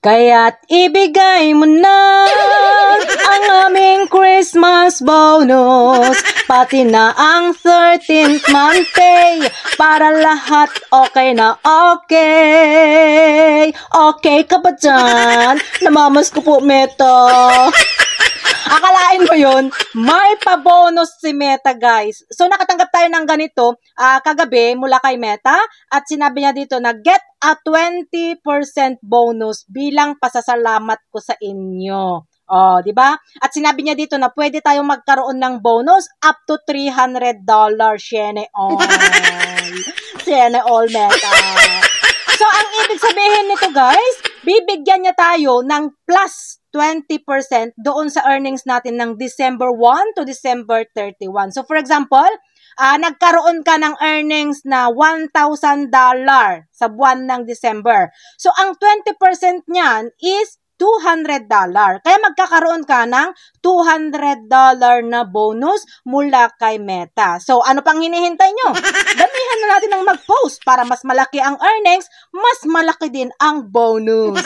Kaya't ibigay mo na ang aming Christmas bonus, pati na ang 13th month pay, para lahat okay na okay. Okay ka ba dyan? Namamas ko po, Meta. Akalain mo yun, may pa-bonus si Meta, guys. So, nakatanggap tayo ng ganito kagabi mula kay Meta at sinabi niya dito na get a 20% bonus bilang pasasalamat ko sa inyo. Oh, di ba? At sinabi niya dito na pwede tayong magkaroon ng bonus up to $300. Shene all. Shene all, Meta. So, ang ibig sabihin nito, guys, bibigyan niya tayo ng plus 20% doon sa earnings natin ng December 1 to December 31. So, for example, nagkaroon ka ng earnings na $1,000 sa buwan ng December. So, ang 20% niyan is $200. Kaya magkakaroon ka ng $200 na bonus mula kay Meta. So, ano pang hinihintay nyo? Damihan na natin ng mag-post para mas malaki ang earnings, mas malaki din ang bonus.